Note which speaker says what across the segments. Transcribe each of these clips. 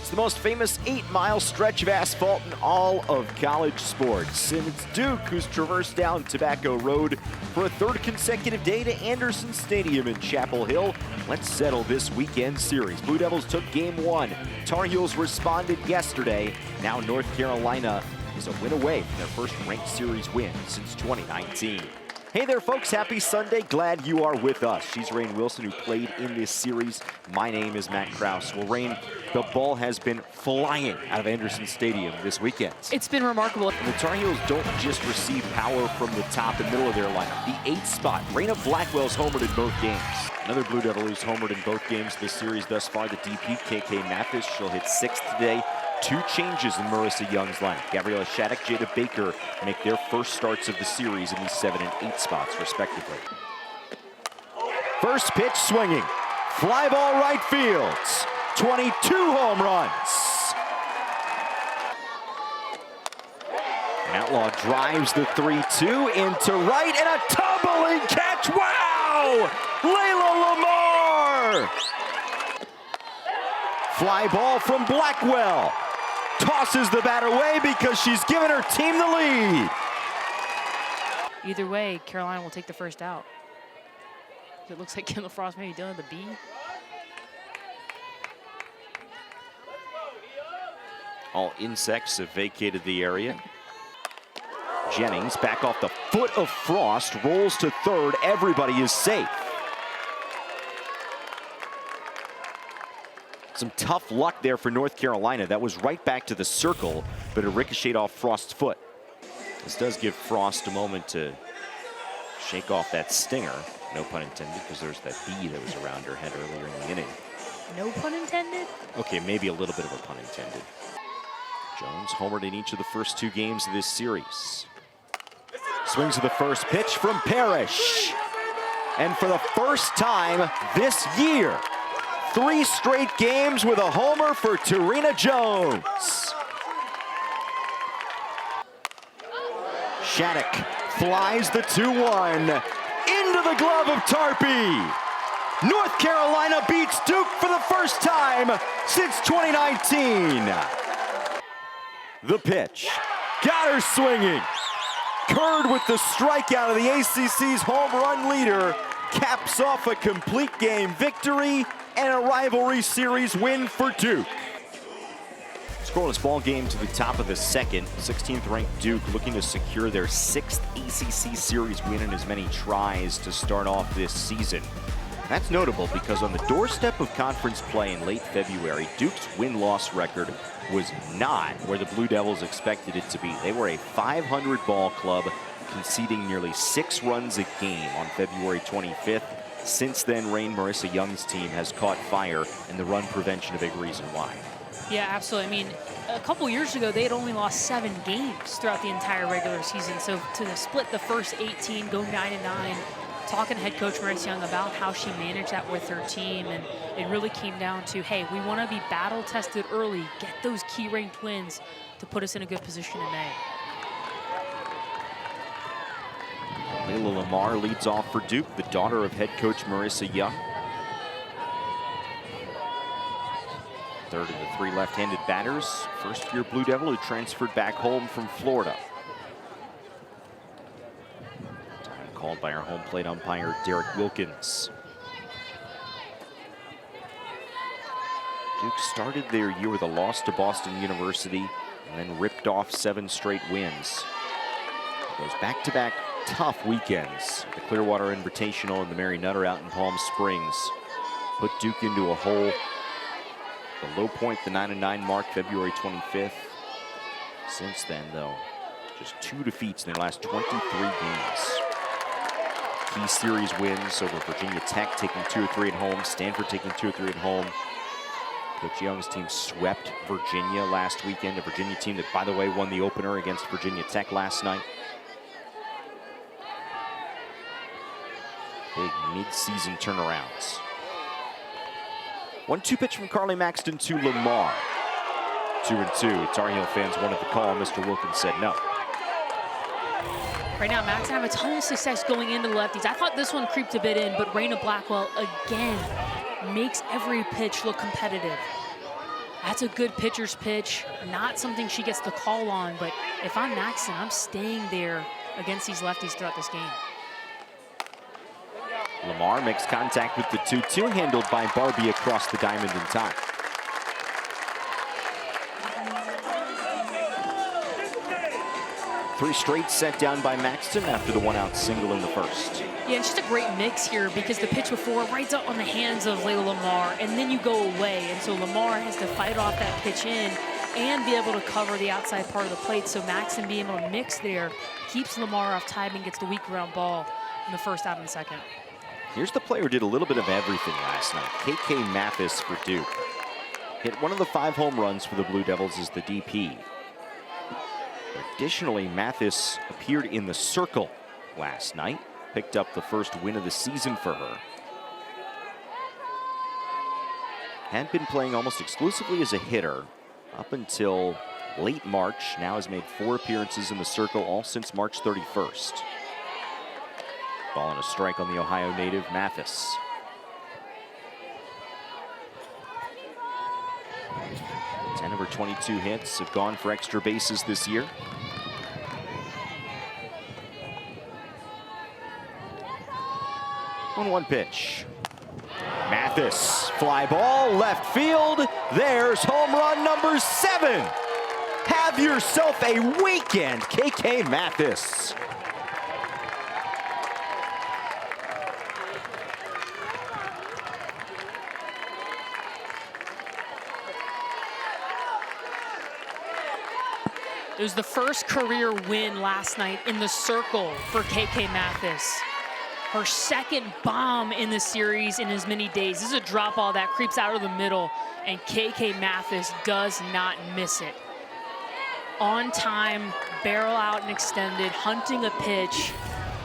Speaker 1: It's the most famous 8-mile stretch of asphalt in all of college sports. And it's Duke who's traversed down Tobacco Road for a third consecutive day to Anderson Stadium in Chapel Hill. Let's settle this weekend series. Blue Devils took game one. Tar Heels responded yesterday. Now North Carolina is a win away from their first ranked series win since 2019. Hey there, folks. Happy Sunday. Glad you are with us. She's Rain Wilson, who played in this series. My name is Matt Krause. Well, Rain, the ball has been flying out of Anderson Stadium this weekend.
Speaker 2: It's been remarkable.
Speaker 1: And the Tar Heels don't just receive power from the top and middle of their lineup. The 8th spot, Raina Blackwell's homered in both games. Another Blue Devil who's homered in both games this series thus far, the DP, KK Mathis. She'll hit 6th today. 2 changes in Marissa Young's lineup. Gabriella Shattuck, Jada Baker make their first starts of the series in these 7 and 8 spots, respectively. First pitch swinging. Fly ball right fields. 22 home runs. Outlaw drives the 3-2 into right and a tumbling catch. Wow! Layla Lamar! Fly ball from Blackwell. Tosses the bat away because she's given her team the lead.
Speaker 2: Either way, Carolina will take the first out. It looks like Kendall Frost may be done with the B.
Speaker 1: All insects have vacated the area. Jennings back off the foot of Frost, rolls to third. Everybody is safe. Some tough luck there for North Carolina. That was right back to the circle, but it ricocheted off Frost's foot. This does give Frost a moment to shake off that stinger. No pun intended, because there's that bee that was around her head earlier in the inning.
Speaker 2: No pun intended?
Speaker 1: Okay, maybe a little bit of a pun intended. Jones homered in each of the first 2 games of this series. Swings to the first pitch from Parrish. And for the first time this year, 3 straight games with a homer for Tarina Jones. Shattuck flies the 2-1 into the glove of Tarpey. North Carolina beats Duke for the first time since 2019. The pitch, got her swinging. Curd with the strikeout of the ACC's home run leader caps off a complete game victory and a rivalry series win for Duke. Scoreless ball game to the top of the second. 16th ranked Duke looking to secure their 6th ACC series win in as many tries to start off this season. That's notable because on the doorstep of conference play in late February, Duke's win-loss record was not where the Blue Devils expected it to be. They were a .500 ball club, conceding nearly 6 runs a game on February 25th. Since then, Marissa Young's team has caught fire, and the run prevention a big reason why.
Speaker 2: Yeah, absolutely. I mean, a couple years ago, they had only lost 7 games throughout the entire regular season. So to split the first 18, go 9-9, talking to head coach Marissa Young about how she managed that with her team, and it really came down to, hey, we want to be battle-tested early, get those key ranked wins to put us in a good position in May.
Speaker 1: Layla Lamar leads off for Duke, the daughter of head coach Marissa Young. Third of the 3 left-handed batters. First-year Blue Devil who transferred back home from Florida. Time called by our home plate umpire, Derek Wilkins. Duke started their year with a loss to Boston University and then ripped off 7 straight wins. Goes back-to-back tough weekends. The Clearwater Invitational and the Mary Nutter out in Palm Springs put Duke into a hole. The low point, the 9-9 mark, February 25th. Since then, though, just 2 defeats in their last 23 games. Key series wins over Virginia Tech, taking 2 or 3 at home. Stanford taking 2 or 3 at home. Coach Young's team swept Virginia last weekend, a Virginia team that, by the way, won the opener against Virginia Tech last night. Big mid-season turnarounds. 1-2 pitch from Carly Maxton to Lamar. 2-2. Tar Heel fans wanted the call. Mr. Wilkins said no.
Speaker 2: Right now, Maxton have a ton of success going into the lefties. I thought this one creeped a bit in, but Raina Blackwell again makes every pitch look competitive. That's a good pitcher's pitch, not something she gets to call on, but if I'm Maxton, I'm staying there against these lefties throughout this game.
Speaker 1: Lamar makes contact with the 2-2, handled by Barbie across the diamond in time. Three straight set down by Maxton after the one-out single in the first.
Speaker 2: Yeah, it's just a great mix here because the pitch before rides up on the hands of Layla Lamar, and then you go away. And so Lamar has to fight off that pitch in and be able to cover the outside part of the plate. So Maxton being able to mix there keeps Lamar off timing, gets the weak ground ball in the first out in the second.
Speaker 1: Here's the player who did a little bit of everything last night. KK Mathis for Duke. Hit one of the 5 home runs for the Blue Devils as the DP. Additionally, Mathis appeared in the circle last night. Picked up the first win of the season for her. Had been playing almost exclusively as a hitter up until late March. Now has made 4 appearances in the circle, all since March 31st. Ball and a strike on the Ohio native, Mathis. Ten of her 22 hits have gone for extra bases this year. 1-1 pitch. Mathis, fly ball, left field. There's home run number 7. Have yourself a weekend, KK Mathis.
Speaker 2: It was the first career win last night in the circle for KK Mathis. Her second bomb in the series in as many days. This is a drop ball that creeps out of the middle, and KK Mathis does not miss it. On time, barrel out and extended, hunting a pitch,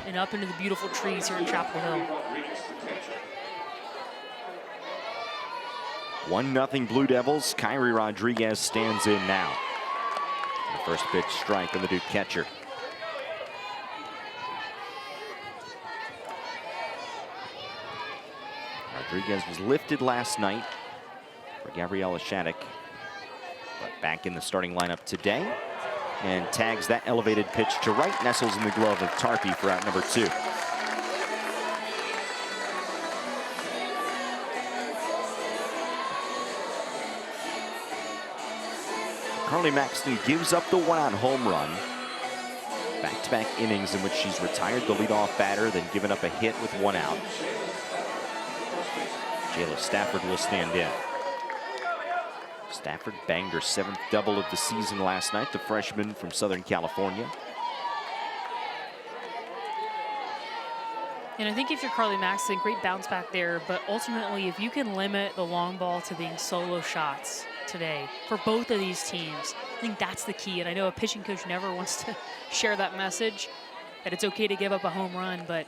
Speaker 2: and up into the beautiful trees here in Chapel Hill.
Speaker 1: 1-0 Blue Devils. Kyrie Rodriguez stands in now. The first pitch strike on the Duke catcher. Rodriguez was lifted last night for Gabriella Shattuck, but back in the starting lineup today and tags that elevated pitch to right, nestles in the glove of Tarpey for out number 2. Carly Maxton gives up the 1-out home run. Back-to-back innings in which she's retired the leadoff batter, then given up a hit with 1 out. Jayla Stafford will stand in. Stafford banged her 7th double of the season last night, the freshman from Southern California.
Speaker 2: And I think if you're Carly Maxton, great bounce back there, but ultimately if you can limit the long ball to being solo shots today for both of these teams, I think that's the key. And I know a pitching coach never wants to share that message, that it's okay to give up a home run, but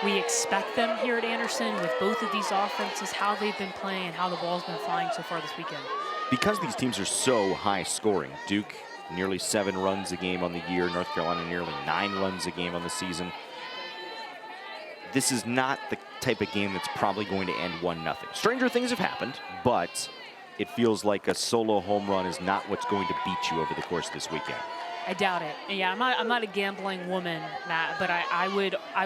Speaker 2: we expect them here at Anderson with both of these offenses, how they've been playing, how the ball's been flying so far this weekend.
Speaker 1: Because these teams are so high scoring, Duke nearly 7 runs a game on the year, North Carolina nearly 9 runs a game on the season. This is not the type of game that's probably going to end 1-0. Stranger things have happened, but it feels like a solo home run is not what's going to beat you over the course of this weekend.
Speaker 2: I doubt it. Yeah, I'm not a gambling woman, Matt, but I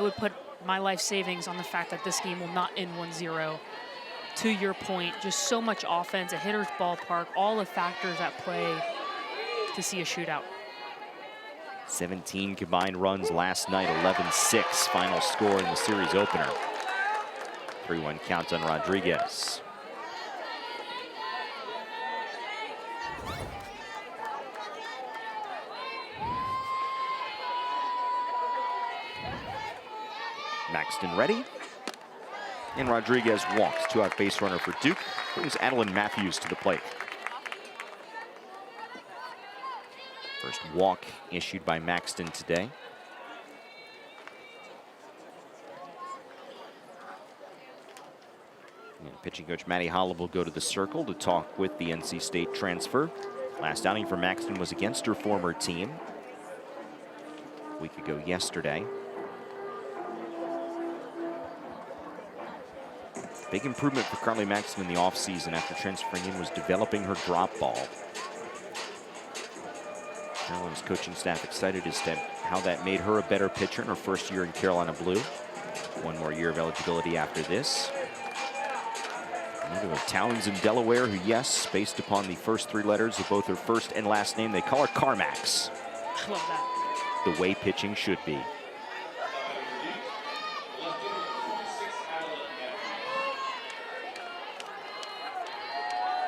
Speaker 2: would put my life savings on the fact that this game will not end 1-0. To your point, just so much offense, a hitter's ballpark, all the factors at play to see a shootout.
Speaker 1: 17 combined runs last night, 11-6 final score in the series opener. 3-1 count on Rodriguez. Maxton ready. And Rodriguez walks. 2-out base runner for Duke. Brings Adeline Matthews to the plate. First walk issued by Maxton today. And pitching coach Matty Holland will go to the circle to talk with the NC State transfer. Last outing for Maxton was against her former team a week ago yesterday. Big improvement for Carly Maxton in the offseason after transferring in was developing her drop ball. Carolina's coaching staff excited as to how that made her a better pitcher in her first year in Carolina Blue. One more year of eligibility after this. Native of Townsend, Delaware, who, yes, based upon the first three letters of both her first and last name, they call her Carmax.
Speaker 2: I love that.
Speaker 1: The way pitching should be.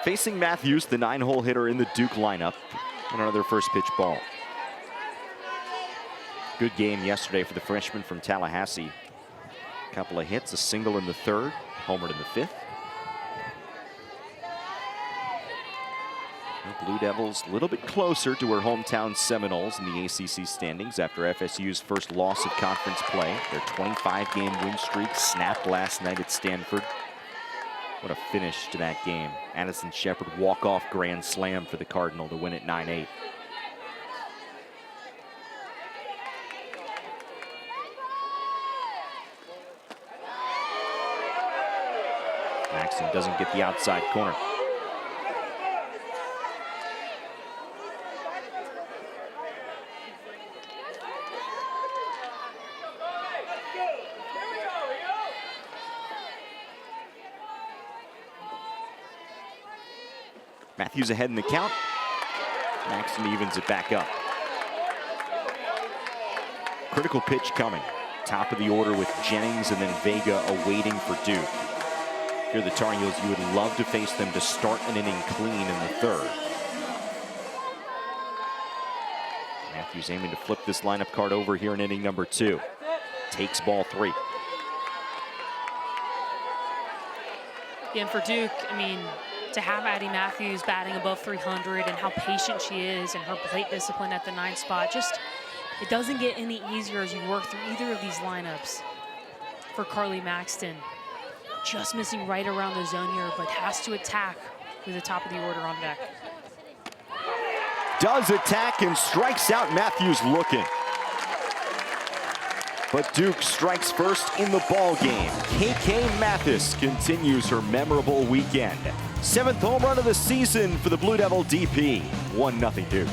Speaker 1: Facing Matthews, the 9-hole hitter in the Duke lineup, on another first pitch ball. Good game yesterday for the freshman from Tallahassee. A couple of hits, a single in the third, homered in the fifth. The Blue Devils a little bit closer to her hometown Seminoles in the ACC standings after FSU's first loss of conference play. Their 25-game win streak snapped last night at Stanford. What a finish to that game. Addison Shepard walk-off grand slam for the Cardinal to win it 9-8. Maxton doesn't get the outside corner. Matthews ahead in the count. Maxton evens it back up. Critical pitch coming. Top of the order with Jennings and then Vega awaiting for Duke. If you're the Tar Heels, you would love to face them to start an inning clean in the third. Matthews aiming to flip this lineup card over here in inning number 2. Takes ball 3.
Speaker 2: Yeah, and for Duke, I mean, to have Addie Matthews batting above 300 and how patient she is and her plate discipline at the 9th spot, just, it doesn't get any easier as you work through either of these lineups. For Carly Maxton, just missing right around the zone here, but has to attack with the top of the order on deck.
Speaker 1: Does attack and strikes out. Matthews looking. But Duke strikes first in the ball game. KK Mathis continues her memorable weekend. 7th home run of the season for the Blue Devil DP. 1-0 Duke.